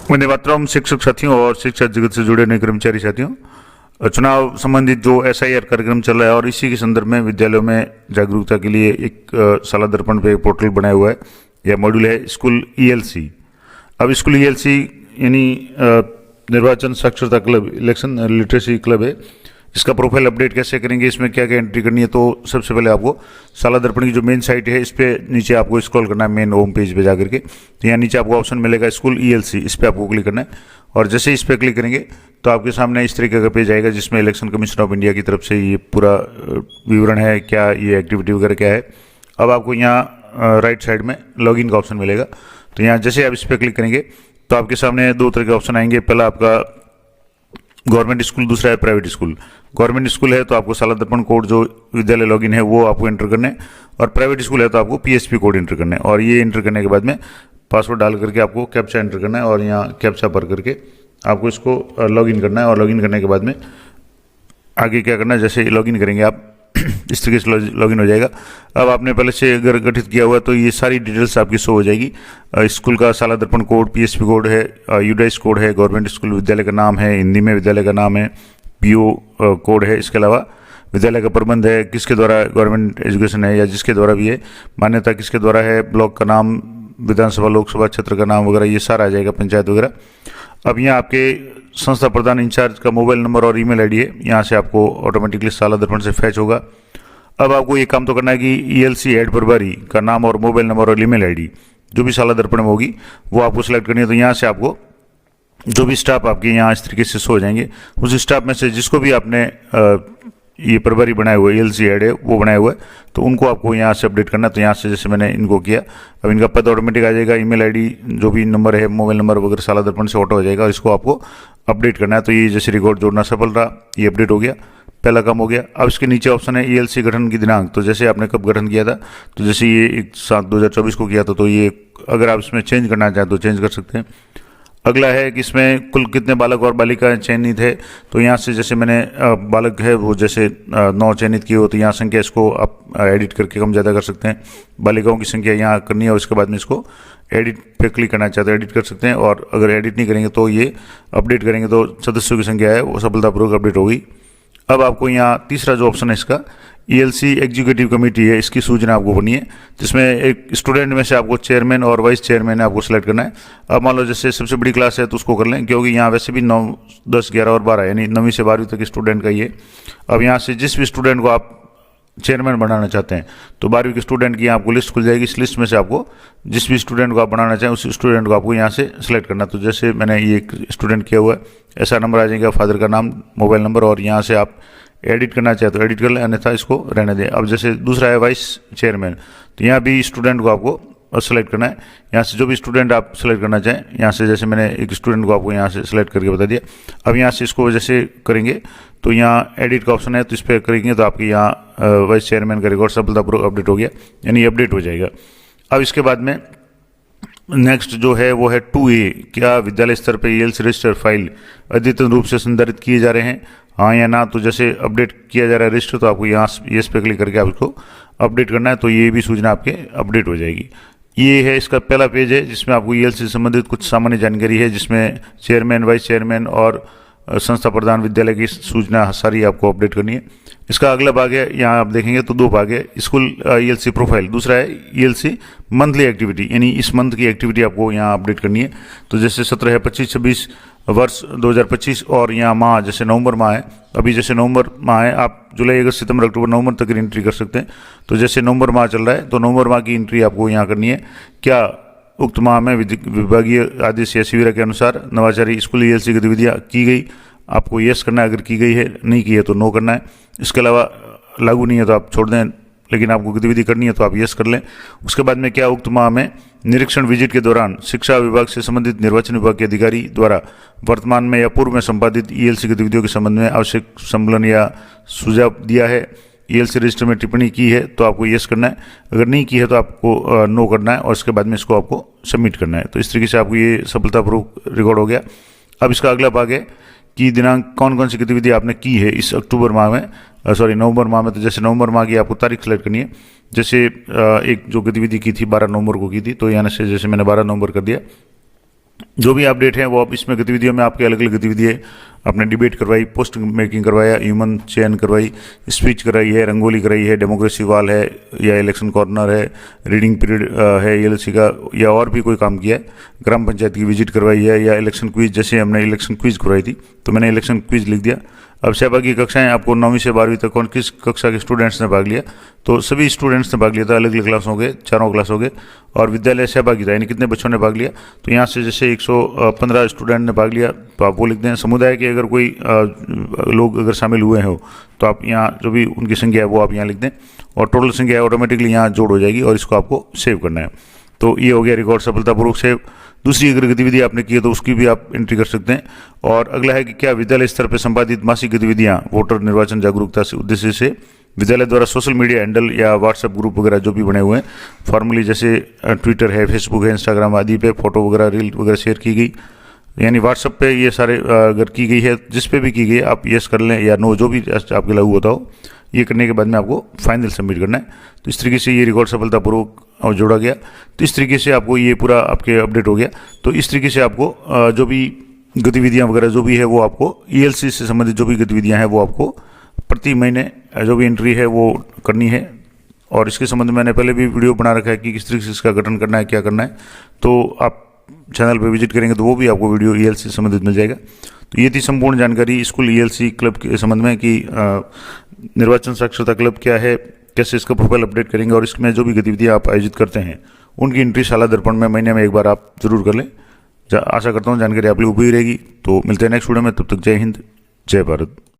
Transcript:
वंदे मातरम। शिक्षक साथियों और शिक्षा जगत से जुड़े नए कर्मचारी साथियों, चुनाव संबंधित जो एसआईआर कार्यक्रम चल रहा है और इसी के संदर्भ में विद्यालयों में जागरूकता के लिए एक साला दर्पण पे पोर्टल बनाया हुआ है। यह मॉड्यूल है स्कूल ईएलसी। अब स्कूल ईएलसी यानी निर्वाचन साक्षरता क्लब, इलेक्शन लिटरेसी क्लब है। इसका प्रोफाइल अपडेट कैसे करेंगे, इसमें क्या क्या एंट्री करनी है, तो सबसे पहले आपको साला दर्पण की जो मेन साइट है इस पे नीचे आपको स्क्रॉल करना है मेन होम पेज पे जाकर के। तो यहाँ नीचे आपको ऑप्शन मिलेगा स्कूल ईएलसी, इस पे आपको क्लिक करना है। और जैसे इस पे क्लिक करेंगे तो आपके सामने इस तरीके का पेज आएगा जिसमें इलेक्शन कमीशन ऑफ इंडिया की तरफ से ये पूरा विवरण है, क्या ये एक्टिविटी वगैरह क्या है। अब आपको यहाँ राइट साइड में लॉगिन का ऑप्शन मिलेगा। तो यहाँ जैसे आप इस पर क्लिक करेंगे तो आपके सामने दो तरह के ऑप्शन आएंगे। पहला आपका गवर्नमेंट स्कूल, दूसरा है प्राइवेट स्कूल। गवर्नमेंट स्कूल है तो आपको साला दर्पण कोड जो विद्यालय लॉगिन है वो आपको एंटर करना है, और प्राइवेट स्कूल है तो आपको पीएसपी कोड एंटर करना है। और ये एंटर करने के बाद में पासवर्ड डाल करके आपको कैप्चा एंटर करना है, और यहाँ कैप्चा भर करके आपको इसको लॉगिन करना है। और लॉगिन करने के बाद में आगे क्या करना है, जैसे लॉगिन करेंगे आप इस तरीके से लॉगिन हो जाएगा। अब आपने पहले से अगर गठित किया हुआ तो ये सारी डिटेल्स आपकी शो हो जाएगी। स्कूल का साला दर्पण कोड, पीएसपी कोड है, यूडाइस कोड है, गवर्नमेंट स्कूल विद्यालय का नाम है, हिंदी में विद्यालय का नाम है, पीओ कोड है। इसके अलावा विद्यालय का प्रबंध है, किसके द्वारा गवर्नमेंट एजुकेशन है या जिसके द्वारा भी है, मान्यता किसके द्वारा है, ब्लॉक का नाम, विधानसभा लोकसभा क्षेत्र का नाम वगैरह ये सारा आ जाएगा, पंचायत वगैरह। अब यहाँ आपके संस्था प्रधान इंचार्ज का मोबाइल नंबर और ईमेल आईडी है, यहाँ से आपको ऑटोमेटिकली साला दर्पण से फैच होगा। अब आपको ये काम तो करना है कि ईएलसी हेड प्रभारी का नाम और मोबाइल नंबर और ईमेल आईडी जो भी साला दर्पण में होगी वो आपको सिलेक्ट करनी है। तो यहाँ से आपको जो भी स्टाफ आपके यहाँ इस तरीके से शो हो जाएंगे, उस स्टाफ में से जिसको भी आपने ये प्रभारी बनाया हुआ है, ईएलसी हेड है वो बनाया हुआ है, तो उनको आपको यहाँ से अपडेट करना है। तो यहाँ से जैसे मैंने इनको किया, अब इनका पद ऑटोमेटिक आ जाएगा, ईमेल आईडी जो भी नंबर है, मोबाइल नंबर वगैरह साला दर्पण से ऑटो हो जाएगा, और इसको आपको अपडेट करना है। तो ये जैसे रिकॉर्ड जोड़ना सफल रहा, ये अपडेट हो गया, पहला काम हो गया। अब इसके नीचे ऑप्शन है ईएलसी गठन की दिनांक। तो जैसे आपने कब गठन किया था, तो जैसे ये 1/7/2024 को किया था, तो ये अगर आप इसमें चेंज करना चाहें तो चेंज कर सकते हैं। अगला है कि इसमें कुल कितने बालक और बालिकाएं चयनित है। तो यहाँ से जैसे मैंने बालक है वो जैसे 9 चयनित किए हो, तो यहाँ संख्या इसको आप एडिट करके कम ज़्यादा कर सकते हैं। बालिकाओं की संख्या यहाँ करनी है और उसके बाद में इसको एडिट पे क्लिक करना चाहते हैं, एडिट कर सकते हैं। और अगर एडिट नहीं करेंगे तो ये अपडेट करेंगे तो सदस्यों की संख्या है वो सफलतापूर्वक अपडेट होगी। अब आपको यहाँ तीसरा जो ऑप्शन है इसका ईएलसी एग्जीक्यूटिव कमेटी है, इसकी सूचना आपको भरनी है, जिसमें एक स्टूडेंट में से आपको चेयरमैन और वाइस चेयरमैन आपको सेलेक्ट करना है। अब मान लो जैसे सबसे बड़ी क्लास है तो उसको कर लें, क्योंकि यहाँ वैसे भी 9, 10, 11 और 12 यानी 9वीं से 12वीं तक स्टूडेंट का ये। अब यहाँ से जिस भी स्टूडेंट को आप चेयरमैन बनाना चाहते हैं तो 12वीं के स्टूडेंट की आपको लिस्ट खुल जाएगी। इस लिस्ट में से आपको जिस भी स्टूडेंट को आप बनाना चाहें उस स्टूडेंट को आपको यहाँ से सेलेक्ट करना। तो जैसे मैंने ये स्टूडेंट किया हुआ है, ऐसा नंबर आ जाएगा, फादर का नाम, मोबाइल नंबर, और यहाँ से आप एडिट करना चाहे तो एडिट कर लें, अन्यथा इसको रहने दें। अब जैसे दूसरा है वाइस चेयरमैन, तो यहाँ भी स्टूडेंट को आपको सेलेक्ट करना है। यहाँ से जो भी स्टूडेंट आप सेलेक्ट करना चाहें, यहाँ से जैसे मैंने एक स्टूडेंट को आपको यहाँ से सेलेक्ट करके बता दिया। अब यहाँ से इसको जैसे करेंगे तो यहाँ एडिट का ऑप्शन है, तो इस पर करेंगे तो आपके यहाँ वाइस चेयरमैन का रिकॉर्ड सफलतापूर्वक अपडेट हो गया, यानी अपडेट हो जाएगा। अब इसके बाद में नेक्स्ट जो है वो है 2A, क्या विद्यालय स्तर पर ईएलसी रजिस्टर फाइल अद्यतन रूप से संधारित किए जा रहे हैं, हाँ या ना। तो जैसे अपडेट किया जा रहा है रजिस्टर, तो आपको यहाँ येस पे क्लिक करके आप इसको अपडेट करना है, तो ये भी सूचना आपके अपडेट हो जाएगी। ये है इसका पहला पेज है जिसमें आपको ईएलसी से संबंधित कुछ सामान्य जानकारी है, जिसमें चेयरमैन, वाइस चेयरमैन और संस्था प्रधान विद्यालय की सूचना सारी आपको अपडेट करनी है। इसका अगला भाग है, यहाँ आप देखेंगे तो 2 भाग है, स्कूल ईएलसी प्रोफाइल, दूसरा है ईएलसी मंथली एक्टिविटी, यानी इस मंथ की एक्टिविटी आपको यहाँ अपडेट करनी है। तो जैसे 17 है 25-26 वर्ष 2025, और यहाँ माह जैसे नवंबर माह है, अभी जैसे नवंबर माह है, आप जुलाई, अगस्त, सितंबर, अक्टूबर, नवंबर तक एंट्री कर सकते हैं। तो जैसे नवंबर माह चल रहा है तो नवंबर माह की एंट्री आपको यहाँ करनी है। क्या उक्त माह में विभागीय आदेश या शिविर के अनुसार नवाचारी स्कूल ईएलसी गतिविधियाँ की गई, आपको यस करना है, अगर की गई है, नहीं की है तो नो करना है। इसके अलावा लागू नहीं है तो आप छोड़ दें, लेकिन आपको गतिविधि करनी है तो आप यस कर लें। उसके बाद में क्या उक्त माह में निरीक्षण विजिट के दौरान शिक्षा विभाग से संबंधित निर्वाचन विभाग के अधिकारी द्वारा वर्तमान में या पूर्व में संपादित ईएलसी गतिविधियों के संबंध में आवश्यक संबलन या सुझाव दिया है, ईएलसी रजिस्टर में टिप्पणी की है तो आपको यस करना है, अगर नहीं की है तो आपको नो करना है, और उसके बाद में इसको आपको सबमिट करना है। तो इस तरीके से आपको ये सफलतापूर्वक रिकॉर्ड हो गया। अब इसका अगला भाग है कि दिनांक कौन कौन सी गतिविधि आपने की है इस अक्टूबर माह में, नवंबर माह में। तो जैसे नवंबर माह की आपको तारीख सेलेक्ट करनी है। जैसे एक जो गतिविधि की थी 12 नवंबर को की थी, तो यहाँ से जैसे मैंने 12 नवंबर कर दिया। जो भी अपडेट है वो आप इसमें गतिविधियों में आपके अलग अलग गतिविधियाँ आपने डिबेट करवाई, पोस्ट मेकिंग करवाया, ह्यूमन चयन करवाई, स्पीच कराई है, रंगोली कराई है, डेमोक्रेसी वॉल है या इलेक्शन कॉर्नर है, रीडिंग पीरियड है ELC का, या और भी कोई काम किया है, ग्राम पंचायत की विजिट करवाई है, या इलेक्शन क्विज, जैसे हमने इलेक्शन क्विज करवाई थी तो मैंने इलेक्शन क्विज लिख दिया। अब सहभागी कक्षाएं आपको 9वीं से 12वीं तक कौन किस कक्षा के स्टूडेंट्स ने भाग लिया, तो सभी स्टूडेंट्स ने भाग लिया था, अलग अलग क्लासों के, चारों क्लासों के। और विद्यालय सहभागिता यानी कितने बच्चों ने भाग लिया, तो यहाँ से जैसे 115 स्टूडेंट ने भाग लिया तो आप वो लिख दें। समुदाय के अगर कोई लोग अगर शामिल हुए हो तो आप यहाँ जो भी उनकी संख्या है वो आप यहाँ लिख दें, और टोटल संख्या ऑटोमेटिकली यहाँ जोड़ हो जाएगी और इसको आपको सेव करना है। तो ये हो गया रिकॉर्ड सफलतापूर्वक सेव। दूसरी अगर गतिविधि आपने की है तो उसकी भी आप एंट्री कर सकते हैं। और अगला है कि क्या विद्यालय स्तर पर संपादित मासिक गतिविधियां वोटर निर्वाचन जागरूकता से उद्देश्य से विद्यालय द्वारा सोशल मीडिया हैंडल या व्हाट्सएप ग्रुप वगैरह जो भी बने हुए हैं फॉर्मली, जैसे ट्विटर है, फेसबुक है, इंस्टाग्राम आदि पे फोटो वगैरह रील वगैरह शेयर की गई, यानी व्हाट्सएप पे ये सारे अगर की गई है, जिस पे भी की गई आप यस कर लें या नो, जो भी आपके लागू होता हो। ये करने के बाद में आपको फाइनल सबमिट करना है। तो इस तरीके से ये रिकॉर्ड सफलतापूर्वक जोड़ा गया। तो इस तरीके से आपको ये पूरा आपके अपडेट हो गया। तो इस तरीके से आपको जो भी गतिविधियां वगैरह जो भी है वो आपको ELC से संबंधित जो भी गतिविधियां हैं वो आपको प्रति महीने जो भी एंट्री है वो करनी है। और इसके संबंध में मैंने पहले भी वीडियो बना रखा है कि किस तरीके से इसका गठन करना है, क्या करना है। तो आप चैनल पर विजिट करेंगे तो वो भी आपको वीडियो ELC से संबंधित मिल जाएगा। तो ये थी संपूर्ण जानकारी स्कूल ELC क्लब के संबंध में कि निर्वाचन साक्षरता क्लब क्या है, कैसे इसका प्रोफाइल अपडेट करेंगे, और इसमें जो भी गतिविधियां आप आयोजित करते हैं उनकी एंट्री शाला दर्पण में महीने में एक बार आप जरूर कर लें। आशा करता हूँ जानकारी आप लोग उपयोगी रहेगी। तो मिलते हैं नेक्स्ट वीडियो में, तब तक जय हिंद, जय भारत।